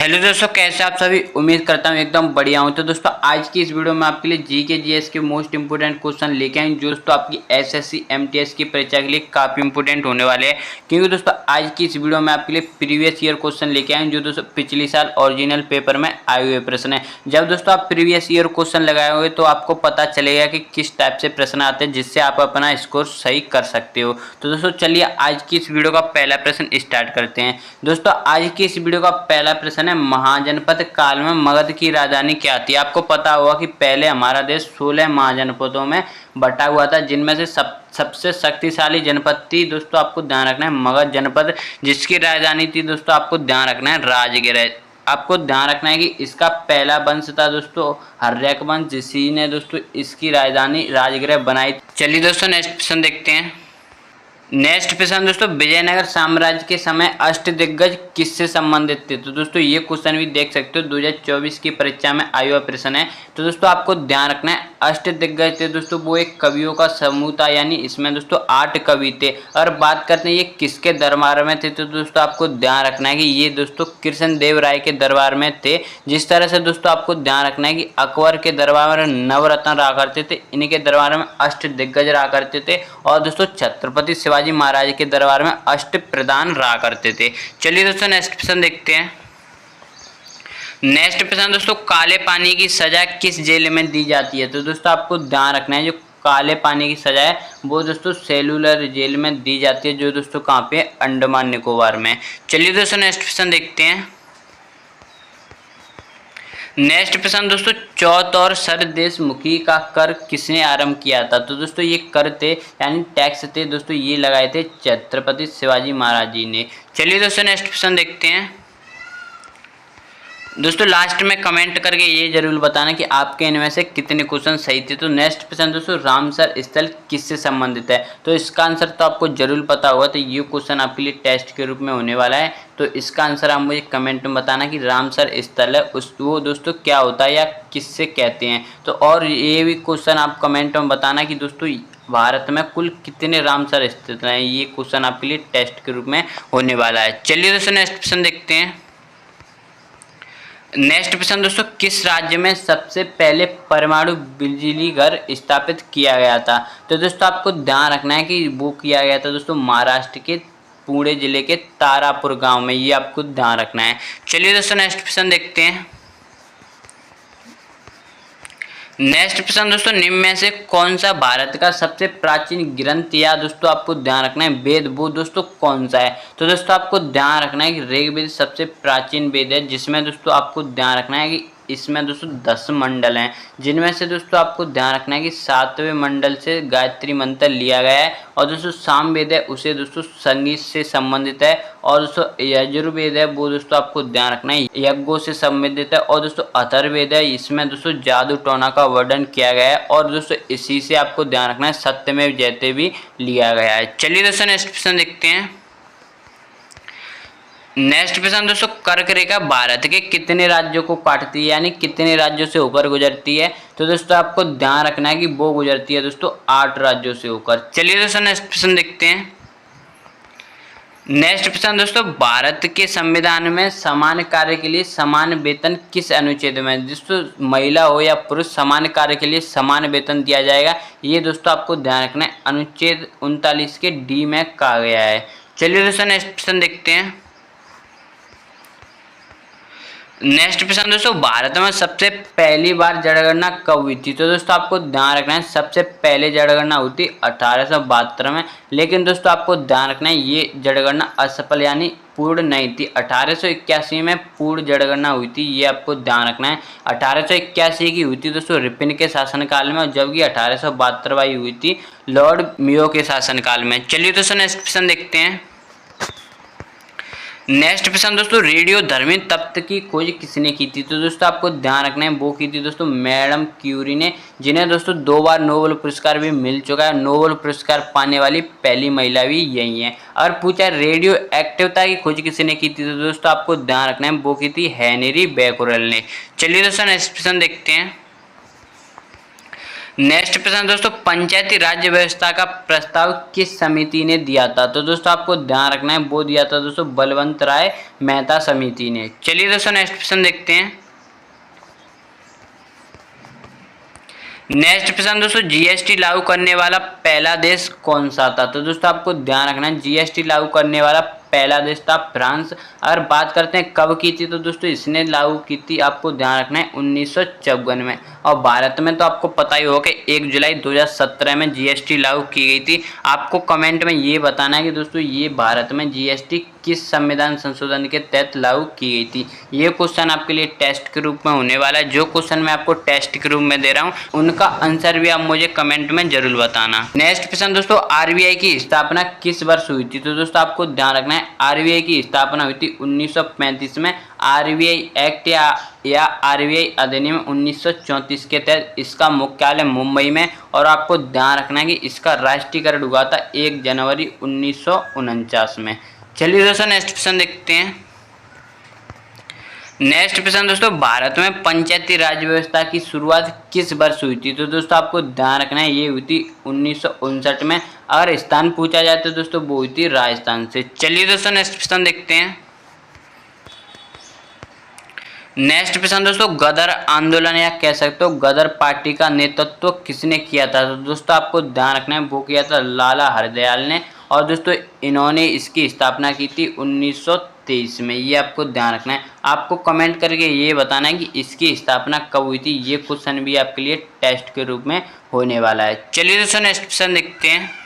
Hello दोस्तों, कैसे आप सभी। उम्मीद करता हूँ एकदम बढ़िया हूँ। तो दोस्तों आज की इस वीडियो में आपके लिए जीके जीएस के मोस्ट इंपोर्टेंट क्वेश्चन लेके आए जो दोस्तों आपकी एसएससी एमटीएस की परीक्षा के लिए काफ़ी इंपोर्टेंट होने वाले हैं। क्योंकि दोस्तों आज की इस वीडियो में आपके लिए प्रीवियस ईयर क्वेश्चन लेके आए जो दोस्तों पिछले साल ओरिजिनल पेपर में आए हुए प्रश्न है। जब दोस्तों आप प्रीवियस ईयर क्वेश्चन लगाए हुए तो आपको पता चलेगा कि किस टाइप से प्रश्न आते हैं जिससे आप अपना स्कोर सही कर सकते हो। तो दोस्तों चलिए आज की इस वीडियो का पहला प्रश्न स्टार्ट करते हैं। दोस्तों आज की इस वीडियो का पहला प्रश्न है, महाजनपद काल में मगध की राजधानी क्या थी। आपको पता होगा कि पहले हमारा देश 16 महाजनपदों में बटा हुआ था, जिनमें से सबसे शक्तिशाली जनपद थी दोस्तों, आपको ध्यान रखना है मगध जनपद, जिसकी राजधानी थी दोस्तों, आपको ध्यान रखना है राजगृह। आपको ध्यान रखना है कि इसका पहला वंश था दोस्तों हर्यक वंश, जिसी ने दोस्तों इसकी राजधानी राजगृह बनाई। चलिए दोस्तों नेक्स्ट प्रश्न देखते हैं। नेक्स्ट प्रश्न दोस्तों, विजयनगर साम्राज्य के समय अष्टदिग्गज किससे संबंधित थे। तो दोस्तों ये क्वेश्चन भी देख सकते हो 2024 की परीक्षा में आया हुआ प्रश्न है। तो दोस्तों आपको ध्यान रखना है अष्टदिग्गज थे दोस्तों वो एक कवियों का समूह था, यानी इसमें दोस्तों 8 कवि थे। और बात करते हैं ये किसके दरबार में थे, तो दोस्तों आपको ध्यान रखना है कि ये दोस्तों कृष्णदेव राय के दरबार में थे। जिस तरह से दोस्तों आपको ध्यान रखना है कि अकबर के दरबार में नवरत्न रहा करते थे, इनके दरबार में अष्टदिग्गज रहा करते थे। और दोस्तों छत्रपति शिवाजी महाराज के दरबार में अष्ट प्रधान रहा करते थे। चलिए दोस्तों नेक्स्ट प्रश्न देखते हैं। नेक्स्ट प्रश्न दोस्तों, काले पानी की सजा किस जेल में दी जाती है। तो दोस्तों आपको ध्यान रखना है जो काले पानी की सजा है वो दोस्तों सेलुलर जेल में दी जाती है, जो दोस्तों कहाँ पे अंडमान निकोबार में। चलिए दोस्तों नेक्स्ट प्रश्न देखते हैं। नेक्स्ट प्रश्न दोस्तों, चौथ और सरदेशमुखी का कर किसने आरंभ किया था। तो दोस्तों ये कर थे यानी टैक्स थे दोस्तों, ये लगाए थे छत्रपति शिवाजी महाराज जी ने। चलिए दोस्तों नेक्स्ट प्रश्न देखते हैं। दोस्तों लास्ट में कमेंट करके ये जरूर बताना कि आपके इनमें से कितने क्वेश्चन सही थे। तो नेक्स्ट प्रश्न दोस्तों, रामसर स्थल किससे संबंधित है। तो इसका आंसर तो आपको जरूर पता होगा, तो ये क्वेश्चन आपके लिए टेस्ट के रूप में होने वाला है। तो इसका आंसर आप मुझे कमेंट में बताना कि रामसर स्थल है उस वो दोस्तों क्या होता है या किससे कहते हैं। तो और ये भी क्वेश्चन आप कमेंट में बताना कि दोस्तों भारत में कुल कितने रामसर स्थित हैं। ये क्वेश्चन आपके लिए टेस्ट के रूप में होने वाला है। चलिए दोस्तों नेक्स्ट प्रश्न देखते हैं। नेक्स्ट प्रश्न दोस्तों, किस राज्य में सबसे पहले परमाणु बिजली घर स्थापित किया गया था। तो दोस्तों आपको ध्यान रखना है कि वो किया गया था दोस्तों महाराष्ट्र के पुणे जिले के तारापुर गांव में, ये आपको ध्यान रखना है। चलिए दोस्तों नेक्स्ट प्रश्न देखते हैं। नेक्स्ट प्रश्न दोस्तों, निम्न में से कौन सा भारत का सबसे प्राचीन ग्रंथ या दोस्तों आपको ध्यान रखना है वेद वो दोस्तों कौन सा है। तो दोस्तों आपको ध्यान रखना है कि ऋग्वेद सबसे प्राचीन वेद है, जिसमें दोस्तों आपको ध्यान रखना है कि इसमें दोस्तों 10 मंडल हैं, जिनमें से दोस्तों आपको ध्यान रखना है कि 7वें मंडल से गायत्री मंत्र लिया गया है। और दोस्तों सामवेद है उसे दोस्तों संगीत से संबंधित है। और दोस्तों यजुर्वेद है वो दोस्तों आपको ध्यान रखना है यज्ञों से संबंधित है। और दोस्तों अथर्ववेद है, इसमें दोस्तों जादू टोना का वर्णन किया गया है। और दोस्तों इसी से आपको ध्यान रखना है सत्यमेव जयते भी लिया गया है। चलिए दोस्तों नेक्स्ट प्रश्न देखते हैं। नेक्स्ट प्रश्न दोस्तों, कर्क रेखा भारत के कितने राज्यों को काटती है, यानी कितने राज्यों से होकर गुजरती है। तो दोस्तों आपको ध्यान रखना है कि वो गुजरती है दोस्तों 8 राज्यों से होकर। चलिए दोस्तों नेक्स्ट प्रश्न देखते हैं। नेक्स्ट प्रश्न दोस्तों, भारत के संविधान में समान कार्य के लिए समान वेतन किस अनुच्छेद में। दोस्तों महिला हो या पुरुष समान कार्य के लिए समान वेतन दिया जाएगा, ये दोस्तों आपको ध्यान रखना है अनुच्छेद 39 के डी में कहा गया है। चलिए दोस्तों नेक्स्ट प्रश्न देखते हैं। नेक्स्ट प्रश्न दोस्तों, भारत में सबसे पहली बार जनगणना कब हुई थी। तो दोस्तों आपको ध्यान रखना है सबसे पहले जनगणना हुई थी 1872 में। लेकिन दोस्तों आपको ध्यान रखना है ये जनगणना असफल यानी पूर्ण नहीं थी। 1881 में पूर्ण जनगणना हुई थी, ये आपको ध्यान रखना है। 1881 की हुई थी दोस्तों रिपन के शासनकाल में, और जबकि 1872 वाली हुई थी लॉर्ड मेयो के शासनकाल में। चलिए दोस्तों नेक्स्ट प्रश्न देखते हैं। नेक्स्ट प्रश्न दोस्तों, रेडियो धर्मी तत्व की खोज किसने की थी। तो दोस्तों आपको ध्यान रखना है वो की थी दोस्तों मैडम क्यूरी ने, जिन्हें दोस्तों 2 बार नोबेल पुरस्कार भी मिल चुका है। नोबेल पुरस्कार पाने वाली पहली महिला भी यही है। और पूछा रेडियो एक्टिवता की खोज किसने की थी। तो दोस्तों आपको ध्यान रखना है वो की थी हेनरी बैक्यूरेल ने। चलिए दोस्तों नेक्स्ट प्रश्न देखते हैं। नेक्स्ट प्रश्न दोस्तों, पंचायती राज व्यवस्था का प्रस्ताव किस समिति ने दिया था? तो दोस्तों आपको ध्यान रखना है, वो दिया था दोस्तों बलवंत राय मेहता समिति ने। चलिए दोस्तों नेक्स्ट प्रश्न देखते हैं। नेक्स्ट प्रश्न दोस्तों, जीएसटी लागू करने वाला पहला देश कौन सा था? तो दोस्तों आपको ध्यान रखना है, जीएसटी लागू करने वाला पहला देश था फ्रांस। अगर बात करते हैं कब की थी, तो दोस्तों इसने लागू की थी, आपको ध्यान रखना है 1954 में। और भारत में तो आपको पता ही होगा कि 1 जुलाई 2017 में जीएसटी लागू की गई थी। आपको कमेंट में ये बताना है कि दोस्तों ये भारत में जीएसटी किस संविधान संशोधन के तहत लागू की गई थी। ये क्वेश्चन आपके लिए टेस्ट के रूप में होने वाला है। जो क्वेश्चन मैं आपको टेस्ट के रूप में दे रहा हूँ उनका आंसर भी आप मुझे कमेंट में जरूर बताना। नेक्स्ट क्वेश्चन दोस्तों, आरबीआई की स्थापना किस वर्ष हुई थी? तो दोस्तों आपको ध्यान रखना है, आरबीआई की स्थापना हुई थी 1935 में। आरबीआई एक्ट या आरबीआई अधिनियम 1934 के तहत इसका मुख्यालय मुंबई में, और आपको ध्यान रखना है कि इसका राष्ट्रीयकरण हुआ था 1 जनवरी 1949 में। चलिए दोस्तों नेक्स्ट क्वेश्चन देखते हैं। नेक्स्ट प्रश्न दोस्तों, भारत में पंचायती राज व्यवस्था की शुरुआत किस वर्ष हुई थी? तो दोस्तों आपको ध्यान रखना है, ये हुई थी 1959 में। अगर स्थान पूछा जाए तो दोस्तों वो हुई थी राजस्थान से। चलिए दोस्तों नेक्स्ट प्रश्न देखते हैं। नेक्स्ट प्रश्न दोस्तों, गदर आंदोलन या कह सकते हो गदर पार्टी का नेतृत्व किसने किया था? तो दोस्तों आपको ध्यान रखना है, वो किया था लाला हरदयाल ने। और दोस्तों इन्होंने इसकी स्थापना की थी 1923 में। ये आपको ध्यान रखना है। आपको कमेंट करके ये बताना है कि इसकी स्थापना कब हुई थी। ये क्वेश्चन भी आपके लिए टेस्ट के रूप में होने वाला है। चलिए दोस्तों नेक्स्ट क्वेश्चन देखते हैं।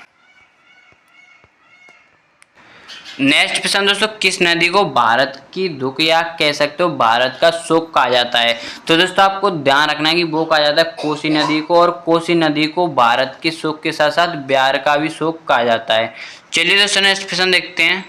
नेक्स्ट प्रश्न दोस्तों, किस नदी को भारत की दुख या कह सकते हो भारत का शोक कहा जाता है? तो दोस्तों आपको ध्यान रखना है कि वो कहा जाता है कोसी नदी को, और कोसी नदी को भारत के शोक के साथ साथ बिहार का भी शोक कहा जाता है। चलिए दोस्तों नेक्स्ट प्रश्न देखते हैं।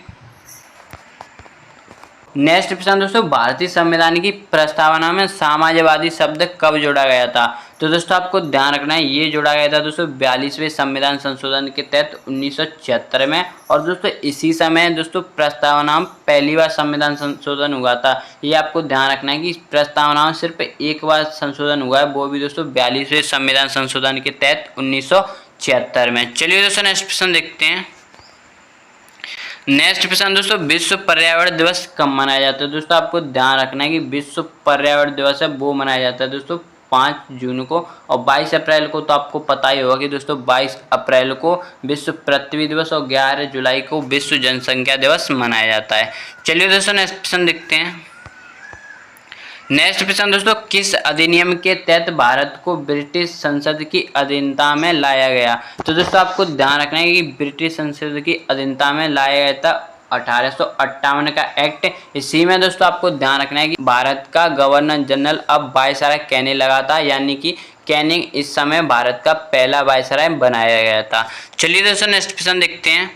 नेक्स्ट प्रश्न दोस्तों, भारतीय संविधान की प्रस्तावना में समाजवादी शब्द कब जोड़ा गया था? तो दोस्तों आपको ध्यान रखना है, ये जोड़ा गया था दोस्तों 42वें संविधान संशोधन के तहत 1976 में। और दोस्तों इसी समय दोस्तों प्रस्तावना में पहली बार संविधान संशोधन हुआ था। ये आपको ध्यान रखना है कि प्रस्तावना में सिर्फ एक बार संशोधन हुआ है, वो भी दोस्तों 42वें संविधान संशोधन के तहत 1976 में। चलिए दोस्तों नेक्स्ट प्रश्न देखते हैं। नेक्स्ट प्रश्न दोस्तों, विश्व पर्यावरण दिवस कब मनाया जाता है? दोस्तों आपको ध्यान रखना है कि विश्व पर्यावरण दिवस है वो मनाया जाता है दोस्तों 5 जून को। और 22 अप्रैल को तो आपको पता ही होगा कि दोस्तों 22 अप्रैल को विश्व पृथ्वी दिवस और 11 जुलाई को विश्व जनसंख्या दिवस मनाया जाता है। चलिए दोस्तों नेक्स्ट प्रश्न देखते हैं। नेक्स्ट प्रश्न दोस्तों, किस अधिनियम के तहत भारत को ब्रिटिश संसद की अधीनता में लाया गया? तो दोस्तों आपको ध्यान रखना है कि ब्रिटिश संसद की अधीनता में लाया गया था 1858 का एक्ट। इसी में दोस्तों आपको ध्यान रखना है कि भारत का गवर्नर जनरल अब वायसराय कहने लगा था, यानी कि कैनिंग इस समय भारत का पहला वायसराय बनाया गया था। चलिए दोस्तों नेक्स्ट प्रश्न देखते हैं।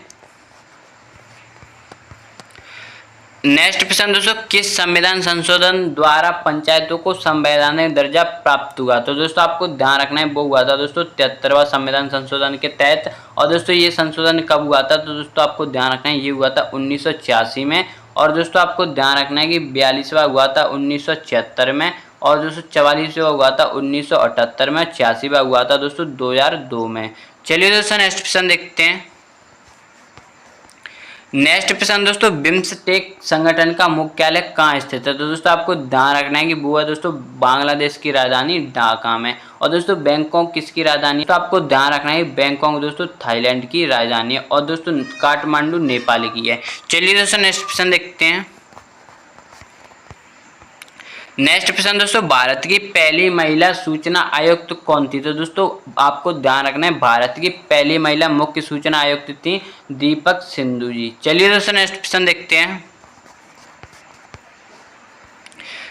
नेक्स्ट प्रश्न दोस्तों, किस संविधान संशोधन द्वारा पंचायतों को संवैधानिक दर्जा प्राप्त हुआ? तो दोस्तों आपको ध्यान रखना है, वो हुआ था दोस्तों 73वां संविधान संशोधन के तहत। और दोस्तों ये संशोधन कब हुआ था? तो दोस्तों आपको ध्यान रखना है, ये हुआ था 1986 में। और दोस्तों आपको ध्यान रखना है कि 42वां हुआ था 1976 में। और दोस्तों 44वां हुआ था 1978 में। 86वां हुआ था दोस्तों 2002 में। चलिए दोस्तों नेक्स्ट प्रश्न देखते हैं। नेक्स्ट प्रश्न दोस्तों, बिम्सटेक संगठन का मुख्यालय कहाँ स्थित है? तो दोस्तों आपको ध्यान रखना है कि वो है दोस्तों बांग्लादेश की राजधानी ढाका में। और दोस्तों बैंकॉक किसकी राजधानी? तो आपको ध्यान रखना है बैंकॉक दोस्तों थाईलैंड की राजधानी है। और दोस्तों काठमांडू नेपाल की है। चलिए दोस्तों नेक्स्ट प्रश्न देखते हैं। नेक्स्ट प्रश्न दोस्तों, भारत की पहली महिला सूचना आयुक्त कौन थी? तो दोस्तों आपको ध्यान रखना है, भारत की पहली महिला मुख्य सूचना आयुक्त थी दीपक सिंधु जी। चलिए दोस्तों नेक्स्ट प्रश्न देखते हैं।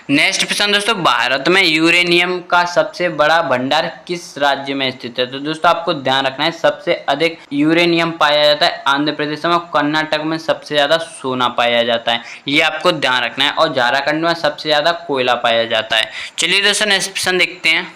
नेक्स्ट प्रश्न दोस्तों, भारत में यूरेनियम का सबसे बड़ा भंडार किस राज्य में स्थित है? तो दोस्तों आपको ध्यान रखना है, सबसे अधिक यूरेनियम पाया जाता है आंध्र प्रदेश में। कर्नाटक में सबसे ज्यादा सोना पाया जाता है, ये आपको ध्यान रखना है। और झारखंड में सबसे ज्यादा कोयला पाया जाता है। चलिए दोस्तों नेक्स्ट प्रश्न देखते हैं।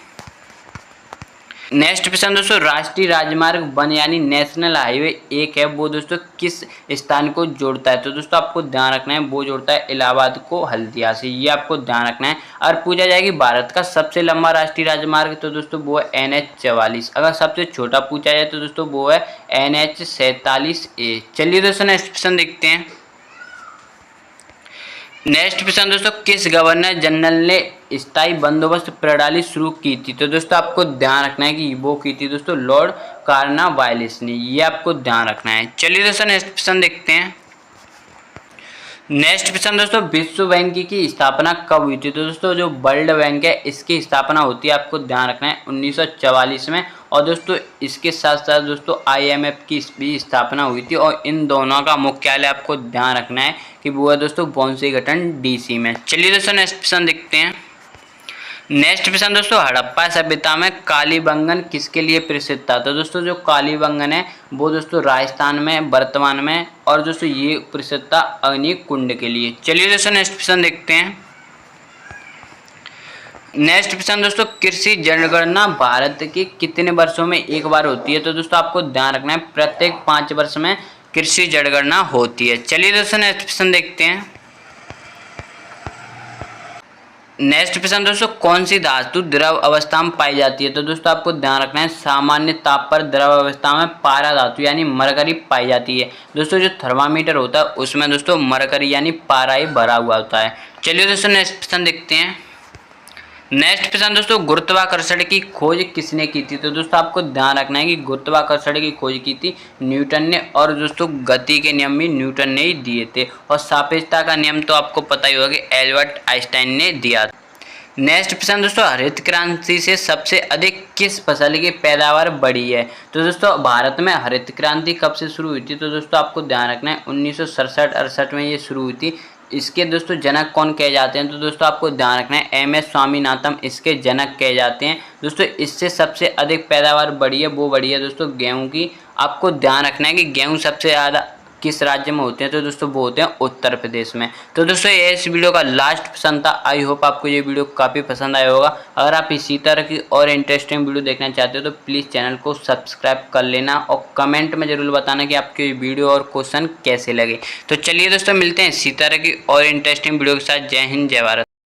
नेक्स्ट प्रश्न दोस्तों, राष्ट्रीय राजमार्ग 1 यानी नेशनल हाईवे 1 है, वो दोस्तों किस स्थान को जोड़ता है? तो दोस्तों आपको ध्यान रखना है, वो जोड़ता है इलाहाबाद को हल्दिया से, ये आपको ध्यान रखना है। और पूछा जाएगी भारत का सबसे लंबा राष्ट्रीय राजमार्ग, तो दोस्तों वो है NH44। अगर सबसे छोटा पूछा जाए तो दोस्तों वो है NH47A। चलिए दोस्तों नेक्स्ट प्रश्न देखते हैं। नेक्स्ट प्रश्न दोस्तों, किस गवर्नर जनरल ने स्थायी बंदोबस्त प्रणाली शुरू की थी? तो दोस्तों आपको ध्यान रखना है कि वो की थी दोस्तों लॉर्ड कॉर्नवालिस ने, ये आपको ध्यान रखना है। चलिए दोस्तों नेक्स्ट प्रश्न देखते हैं। नेक्स्ट प्रश्न दोस्तों, विश्व बैंक की स्थापना कब हुई थी? तो दोस्तों जो वर्ल्ड बैंक है इसकी स्थापना होती है, आपको ध्यान रखना है 1944 में। और दोस्तों इसके साथ साथ दोस्तों IMF की भी स्थापना हुई थी, और इन दोनों का मुख्यालय आपको ध्यान रखना है कि वो है दोस्तों वाशिंगटन DC में। चलिए दोस्तों नेक्स्ट प्रश्न देखते हैं। नेक्स्ट प्रश्न दोस्तों, हड़प्पा सभ्यता में कालीबंगन किसके लिए प्रसिद्ध था? तो दोस्तों जो कालीबंगन है वो दोस्तों राजस्थान में वर्तमान में, और दोस्तों ये प्रसिद्ध था अग्नि कुंड के लिए। चलिए दोस्तों नेक्स्ट प्रश्न देखते हैं। नेक्स्ट प्रश्न दोस्तों, कृषि जनगणना भारत के कितने वर्षों में एक बार होती है? तो दोस्तों आपको ध्यान रखना है प्रत्येक 5 वर्ष में कृषि जनगणना होती है। चलिए दोस्तों नेक्स्ट प्रश्न देखते हैं। नेक्स्ट प्रश्न दोस्तों, कौन सी धातु द्रव अवस्था में पाई जाती है? तो दोस्तों आपको ध्यान रखना है सामान्य ताप पर द्रव अवस्था में पारा धातु यानी मरकरी पाई जाती है। दोस्तों जो थर्मामीटर होता है उसमें दोस्तों मरकरी यानी पारा ही भरा हुआ होता है। चलिए दोस्तों नेक्स्ट प्रश्न देखते हैं। नेक्स्ट प्रश्न दोस्तों, गुरुत्वाकर्षण की खोज किसने की थी? तो दोस्तों आपको ध्यान रखना है कि गुरुत्वाकर्षण की खोज की थी न्यूटन ने, और दोस्तों गति के नियम भी न्यूटन ने ही दिए थे, और सापेक्षता का नियम तो आपको पता ही होगा कि एल्बर्ट आइंस्टाइन ने दिया। नेक्स्ट प्रश्न दोस्तों, हरित क्रांति से सबसे अधिक किस फसल की पैदावार बढ़ी है? तो दोस्तों भारत में हरित क्रांति कब से शुरू हुई थी? तो दोस्तों आपको ध्यान रखना है 1967-68 में ये शुरू हुई थी। इसके दोस्तों जनक कौन कहे जाते हैं? तो दोस्तों आपको ध्यान रखना है MS स्वामीनाथन इसके जनक कहे जाते हैं। दोस्तों इससे सबसे अधिक पैदावार बढ़ी है, वो बढ़ी है दोस्तों गेहूं की। आपको ध्यान रखना है कि गेहूं सबसे ज़्यादा किस राज्य में होते हैं? तो दोस्तों वो होते हैं उत्तर प्रदेश में। तो दोस्तों ये इस वीडियो का लास्ट प्रश्न था। आई होप आपको ये वीडियो काफ़ी पसंद आया होगा। अगर आप इसी तरह की और इंटरेस्टिंग वीडियो देखना चाहते हो तो प्लीज़ चैनल को सब्सक्राइब कर लेना, और कमेंट में जरूर बताना कि आपको ये वीडियो और क्वेश्चन कैसे लगे। तो चलिए दोस्तों मिलते हैं इसी तरह की और इंटरेस्टिंग वीडियो के साथ। जय हिंद, जय भारत।